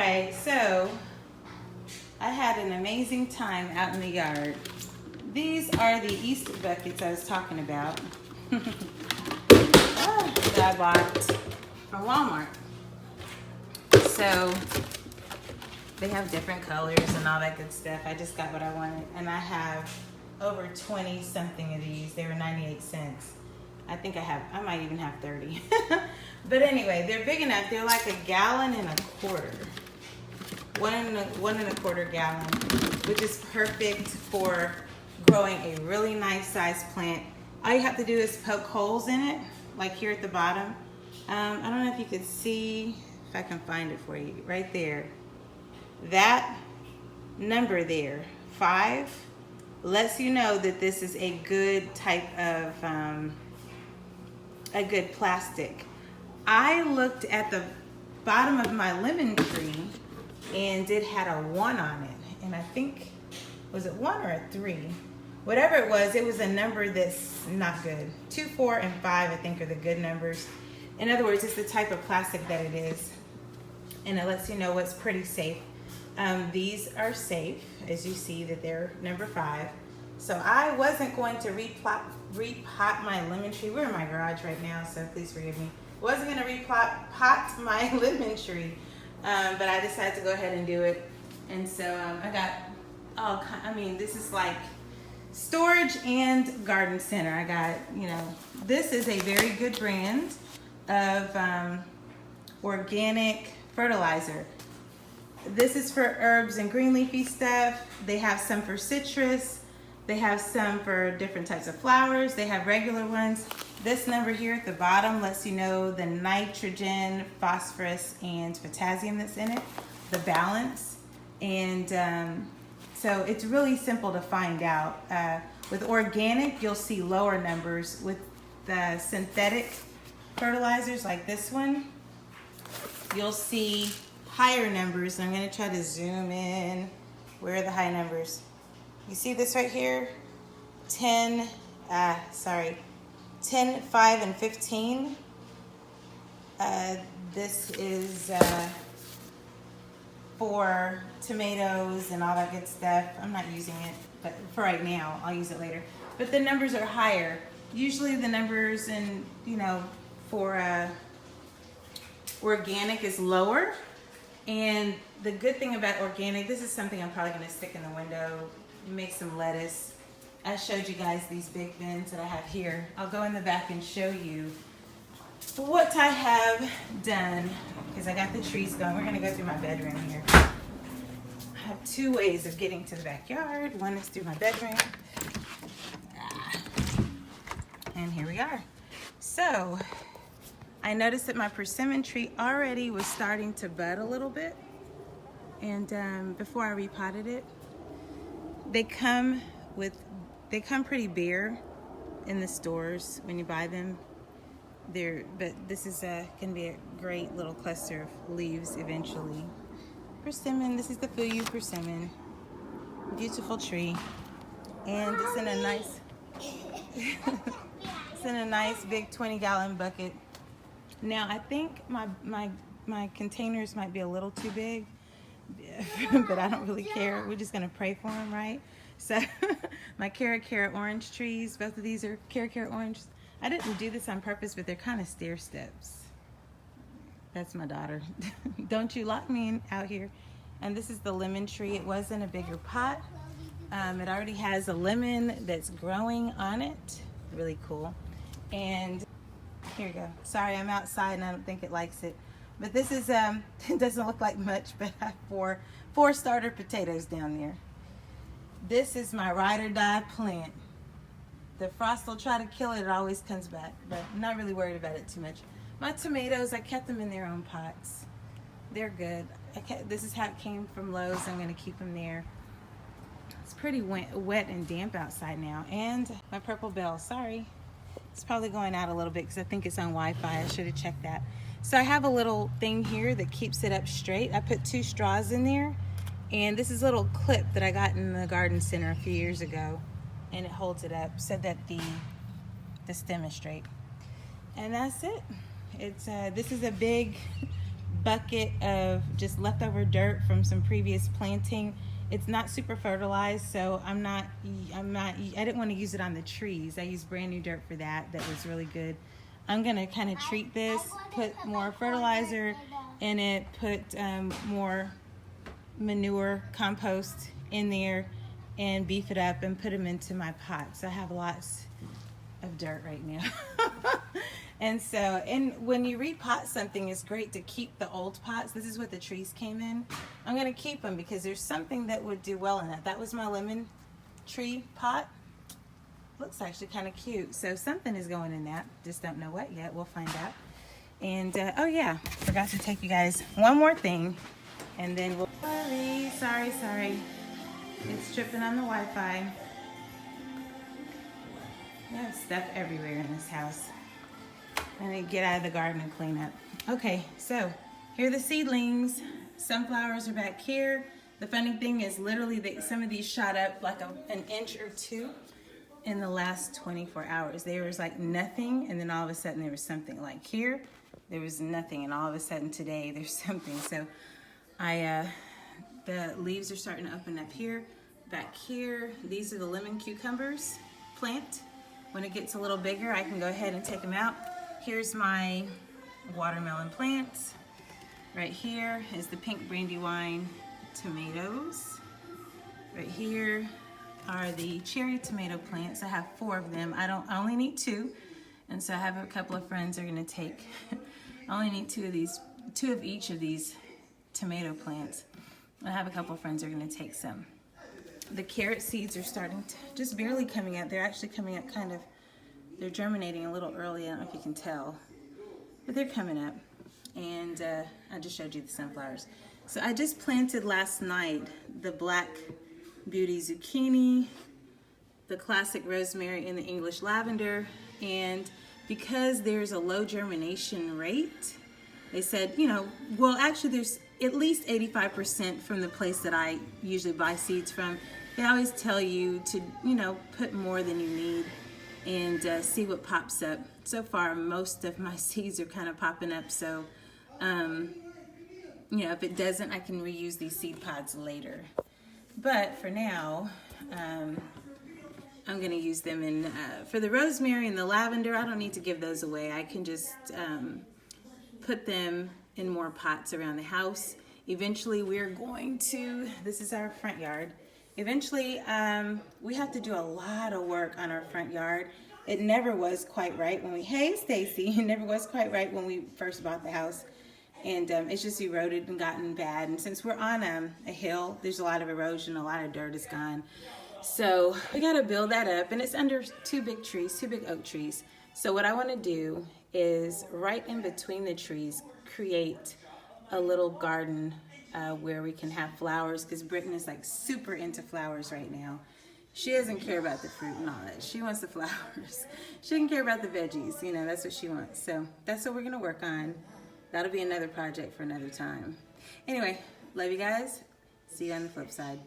right, so I had an amazing time out in the yard. These are the Easter buckets I was talking about that I bought from Walmart. So they have different colors and all that good stuff. I just got what I wanted, and I have over 20 something of these. They were 98 cents. I think I might even have 30. But anyway, they're big enough. They're like a gallon and a quarter. One and a quarter gallon, which is perfect for growing a really nice sized plant. All you have to do is poke holes in it, like here at the bottom. I don't know if you can see, if I can find it for you, right there. That number there, 5, lets you know that this is a good type of, a good plastic. I looked at the bottom of my lemon tree and it had a 1 on it. And I think, was it 1 or a 3? Whatever it was a number that's not good. 2, 4, and 5, I think, are the good numbers. In other words, it's the type of plastic that it is. And it lets you know what's pretty safe. These are safe, as you see that they're number 5. So I wasn't going to repot my lemon tree. We're in my garage right now, so please forgive me. Wasn't going to repot my lemon tree, but I decided to go ahead and do it. And so I got all this is like storage and garden center. I got, this is a very good brand of organic fertilizer. This is for herbs and green leafy stuff. They have some for citrus. They have some for different types of flowers. They have regular ones. This number here at the bottom lets you know the nitrogen, phosphorus, and potassium that's in it, the balance. And so it's really simple to find out. With organic, you'll see lower numbers. With the synthetic fertilizers like this one, you'll see higher numbers. And I'm going to try to zoom in. Where are the high numbers? You see this right here? 10, 5, and 15. This is for tomatoes and all that good stuff. I'm not using it, but for right now, I'll use it later. But the numbers are higher. Usually the numbers in, for organic is lower. And the good thing about organic, this is something I'm probably going to stick in the window, make some lettuce. I showed you guys these big bins that I have here. I'll go in the back and show you what I have done, because I got the trees going. We're going to go through my bedroom here. I have 2 ways of getting to the backyard. One is through my bedroom. And here we are. So I noticed that my persimmon tree already was starting to bud a little bit. And before I repotted it, they come pretty bare in the stores when you buy them. But this is can be a great little cluster of leaves eventually. Persimmon, this is the Fuyu persimmon. Beautiful tree. And it's in a nice it's in a nice big 20-gallon bucket. Now I think my containers might be a little too big. But I don't really care. We're just gonna pray for them, right? So my carrot orange trees, both of these are carrot orange. I didn't do this on purpose, but they're kind of stair steps. That's my daughter. Don't you lock me in out here. And this is the lemon tree. It was in a bigger pot. It already has a lemon that's growing on it. Really cool. And here you go. Sorry, I'm outside and I don't think it likes it. But this is, it doesn't look like much, but I have four starter potatoes down there. This is my ride or die plant. The frost will try to kill it, it always comes back, but I'm not really worried about it too much. My tomatoes, I kept them in their own pots. They're good. This is how it came from Lowe's. I'm gonna keep them there. It's pretty wet and damp outside now. And my purple bell, sorry. It's probably going out a little bit because I think it's on Wi-Fi. I should have checked that. So I have a little thing here that keeps it up straight. I put 2 straws in there, and this is a little clip that I got in the garden center a few years ago, and it holds it up so that the stem is straight. And that's it. It's this is a big bucket of just leftover dirt from some previous planting. It's not super fertilized, so I didn't want to use it on the trees. I used brand new dirt for that. That was really good. I'm gonna kind of treat this, put more fertilizer in it, put more manure, compost in there, and beef it up and put them into my pots. I have lots of dirt right now. And when you repot something, it's great to keep the old pots. This is what the trees came in. I'm gonna keep them because there's something that would do well in that. That was my lemon tree pot. Looks actually kind of cute. So something is going in that. Just don't know what yet. We'll find out. And oh yeah, forgot to take you guys one more thing, and then we'll. Sorry. It's tripping on the Wi-Fi. I have stuff everywhere in this house. I need to get out of the garden and clean up. Okay, so here are the seedlings. Sunflowers are back here. The funny thing is literally some of these shot up like an inch or two in the last 24 hours. There was like nothing, and then all of a sudden there was something. Like here, there was nothing, and all of a sudden today there's something. So the leaves are starting to open up here. Back here, these are the lemon cucumbers plant. When it gets a little bigger, I can go ahead and take them out. Here's my watermelon plants. Right here is the pink brandywine tomatoes. Right here are the cherry tomato plants. I have 4 of them. I only need 2. And so I have a couple of friends are gonna take, I only need 2 of each of these tomato plants. I have a couple of friends are gonna take some. The carrot seeds are starting to, just barely coming up. They're actually coming up they're germinating a little early. I don't know if you can tell, but they're coming up. And I just showed you the sunflowers. So I just planted last night the Black Beauty zucchini, the classic rosemary, and the English lavender. And because there's a low germination rate, they said, well, actually there's at least 85% from the place that I usually buy seeds from. They always tell you to, put more than you need and see what pops up. So far, most of my seeds are kind of popping up. So, if it doesn't, I can reuse these seed pods later. But for now, I'm going to use them in, for the rosemary and the lavender, I don't need to give those away. I can just put them in more pots around the house. Eventually we're going to, this is our front yard. Eventually we have to do a lot of work on our front yard. It never was quite right when hey Stacy, it never was quite right when we first bought the house. And it's just eroded and gotten bad. And since we're on a hill, there's a lot of erosion, a lot of dirt is gone. So we got to build that up, and it's under 2 big trees, 2 big oak trees. So what I want to do is right in between the trees, create a little garden where we can have flowers, because Britton is like super into flowers right now. She doesn't care about the fruit and all that. She wants the flowers. She doesn't care about the veggies. That's what she wants. So that's what we're going to work on. That'll be another project for another time. Anyway, love you guys. See you on the flip side.